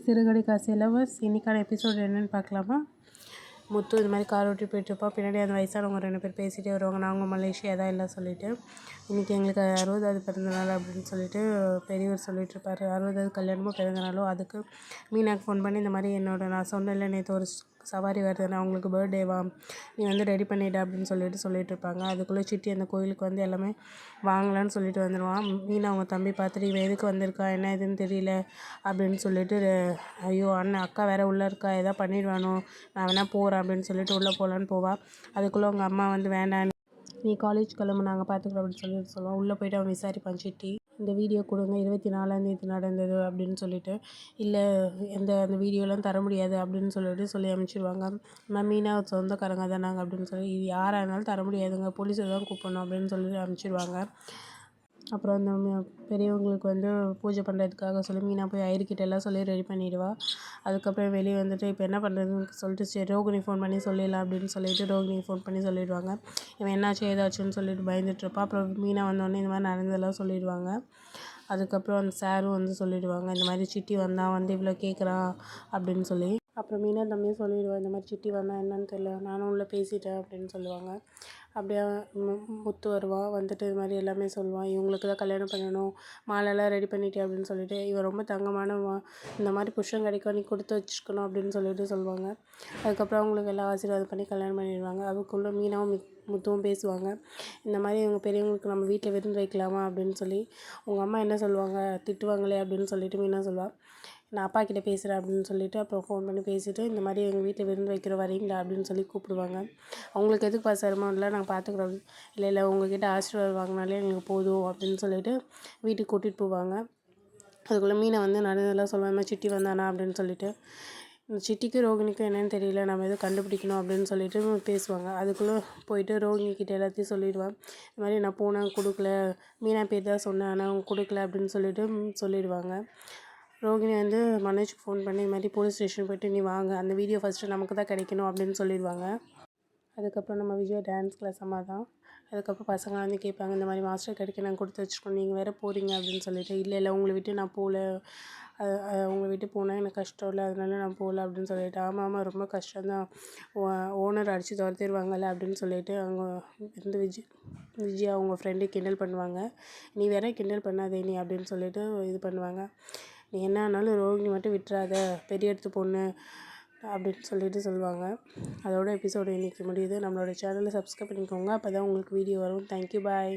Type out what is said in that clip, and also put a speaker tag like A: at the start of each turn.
A: சிறுகதை காசு லவர்ஸ் இன்றைக்கான எபிசோடு என்னென்னு பார்க்கலாமா. முத்து இது மாதிரி கார் ஓட்டி போயிட்டுருப்பா. பின்னாடி அந்த வயசானவங்க 2 பேர் பேசிகிட்டே வருவாங்க. நாங்கள் மலேசியா தான் எல்லாம் சொல்லிவிட்டு இன்றைக்கி எங்களுக்கு 60வது பிறந்தநாள் அப்படின்னு சொல்லிட்டு பெரியவர் சொல்லிகிட்ருப்பாரு. 60வது கல்யாணமோ பிறந்தநாளோ. அதுக்கு மீனாக்கு ஃபோன் பண்ணி இந்த மாதிரி நான் சொன்னேன்ல நேற்று ஒரு சவாரி வருதுன்னு அவங்களுக்கு பர்த்டேவா, நீ ரெடி பண்ணிவிட அப்படின்னு சொல்லிட்டு இருப்பாங்க. அதுக்குள்ளே சிட்டி அந்த கோயிலுக்கு எல்லாமே வாங்கலான்னு சொல்லிட்டு வந்துடுவான். மீனா அவங்க தம்பி பார்த்துட்டு இவன் எதுக்கு வந்திருக்கா என்ன எதுன்னு தெரியல அப்படின்னு சொல்லிட்டு, ஐயோ அண்ணன் அக்கா வேறு உள்ளே இருக்கா எதாவது பண்ணிடுவானோ, நான் வேணா போகிறேன் அப்படின்னு சொல்லிட்டு உள்ளே போகலான்னு போவாள். அதுக்குள்ளே அவங்க அம்மா வேண்டாம் நீ காலேஜ் கிளம்பு நாங்கள் பார்த்துக்குறோம் அப்படின்னு சொல்லுவான். உள்ளே போய்ட்டு அவன் விசாரிப்பான் சிட்டி, இந்த வீடியோ கொடுங்க 24ஆம் தேதி நடந்தது அப்படின்னு சொல்லிட்டு. இல்லை அந்த வீடியோலாம் தர முடியாது அப்படின்னு சொல்லி அனுப்பிச்சிடுவாங்க. மீனா சொந்தக்காரங்க தான் நாங்கள் அப்படின்னு சொல்லி, இது யாராக இருந்தாலும் தர முடியாதுங்க, போலீஸை தான் கூப்பிடணும் அப்படின்னு சொல்லி அனுப்பிச்சிடுவாங்க. அப்புறம் அந்த பெரியவங்களுக்கு பூஜை பண்ணுறதுக்காக சொல்லி மீனா போய் ஐயர்கிட்ட எல்லாம் சொல்லி ரெடி பண்ணிவிடுவா. அதுக்கப்புறம் வெளியே இப்போ என்ன பண்ணுறதுன்னு சொல்லிட்டு சரி ரோகிணி ஃபோன் பண்ணி சொல்லிடலாம் அப்படின்னு சொல்லிட்டு ரோகிணி ஃபோன் பண்ணி சொல்லிடுவாங்க. இவன் என்னாச்சு ஏதாச்சுன்னு சொல்லிட்டு பயந்துட்டுருப்பா. அப்புறம் மீனா வந்தோடனே இந்த மாதிரி நடந்ததெல்லாம் சொல்லிடுவாங்க. அதுக்கப்புறம் அந்த சாரும் சொல்லிடுவாங்க, இந்த மாதிரி சிட்டி வந்தான் இவ்வளோ கேட்குறான் அப்படின்னு சொல்லி. அப்புறம் மீனா தம்பியும் சொல்லிடுவான், இந்த மாதிரி சிட்டி வந்தான் என்னன்னு தெரியல, நானும் உள்ளே பேசிட்டேன் அப்படின்னு சொல்லுவாங்க. அப்படியே முத்து வருவான். இது மாதிரி எல்லாமே சொல்லுவான், இவங்களுக்கு தான் கல்யாணம் பண்ணணும், மாலைலாம் ரெடி பண்ணிட்டே அப்படின்னு சொல்லிட்டு. இவன் ரொம்ப தங்கமானவன், இந்த மாதிரி புருஷன் கிடைக்கும், நீ கொடுத்து வச்சுருக்கணும் அப்படின்னு சொல்லுவாங்க. அதுக்கப்புறம் அவங்களுக்கு எல்லாம் ஆசீர்வாதம் பண்ணி கல்யாணம் பண்ணிடுவாங்க. அதுக்குள்ளே மீனாவும் முத்துவும் பேசுவாங்க. இந்த மாதிரி இவங்க பெரியவங்களுக்கு நம்ம வீட்டில் விருந்து வைக்கலாமா அப்படின்னு சொல்லி. உங்கள் அம்மா என்ன சொல்லுவாங்க, திட்டுவாங்களே அப்படின்னு சொல்லிட்டு மீனா சொல்லுவாள். நான் அப்பா கிட்டே பேசுகிறேன் அப்படின்னு சொல்லிட்டு அப்புறம் ஃபோன் பண்ணி பேசிவிட்டு, இந்த மாதிரி எங்கள் வீட்டில் விருந்து வைக்கிற வரீங்களா அப்படின்னு சொல்லி கூப்பிடுவாங்க. அவங்களுக்கு எதுக்கு சிரமம் இல்லை, நாங்கள் பார்த்துக்குறோம். இல்லை உங்கள்கிட்ட ஆசீர்வாதம் வாங்கினாலே எங்களுக்கு போதும் அப்படின்னு சொல்லிட்டு வீட்டுக்கு கூட்டிகிட்டு போவாங்க. அதுக்குள்ளே மீனை நடந்ததெல்லாம் சொல்லுவாங்க, இந்த மாதிரி சிட்டி வந்தானா அப்படின்னு சொல்லிட்டு. இந்த சிட்டிக்கும் ரோகிணிக்கும் என்னென்னு தெரியல, நம்ம எதுவும் கண்டுபிடிக்கணும் அப்படின்னு சொல்லிட்டு பேசுவாங்க. அதுக்குள்ளே போயிட்டு ரோகிணிக்கிட்ட எல்லாத்தையும் சொல்லிடுவான். இந்த மாதிரி நான் போனேன் கொடுக்கல, மீனா பேர் தான் சொன்னேன் ஆனால் அவங்க கொடுக்கல அப்படின்னு சொல்லிட்டு சொல்லிடுவாங்க. ரோகிணி மனோஜ்க்கு ஃபோன் பண்ணி இந்த மாதிரி போலீஸ் ஸ்டேஷன் போய்ட்டு நீ வாங்க, அந்த வீடியோ ஃபஸ்ட்டு நமக்கு தான் கிடைக்கணும் அப்படின்னு சொல்லிடுவாங்க. அதுக்கப்புறம் நம்ம விஜய் டான்ஸ் கிளாஸ் அம்மா தான். அதுக்கப்புறம் பசங்க கேட்பாங்க, இந்த மாதிரி மாஸ்டர் கிடைக்க நாங்கள் கொடுத்து வச்சுருக்கோம், நீங்கள் வேறு போகிறீங்க அப்படின்னு சொல்லிட்டு. இல்லை உங்களை விட்டு நான் போகல, உங்களை விட்டு போனால் எனக்கு கஷ்டம் இல்லை, அதனால நான் போகல அப்படின்னு சொல்லிட்டு. ஆமாம் ரொம்ப கஷ்டம்தான், ஓனர் அடித்து துரத்திடுவாங்கல்ல அப்படின்னு சொல்லிட்டு அவங்க விஜய் அவங்க ஃப்ரெண்டு கிண்டல் பண்ணுவாங்க. நீ வேற கிண்டல் பண்ணாதே நீ அப்படின்னு சொல்லிட்டு இது பண்ணுவாங்க. நீ என்ன ஆனாலும் ரோகிணி மட்டும் விட்டுறாத, பெரிய இடத்து பொண்ணு அப்படின்னு சொல்லிட்டு சொல்லுவாங்க. அதோட எபிசோடு இன்றைக்கி முடியுது. நம்மளோட சேனலை சப்ஸ்கிரைப் பண்ணிக்கோங்க, அப்போ தான் உங்களுக்கு வீடியோ வரும். தேங்க்யூ, பாய்.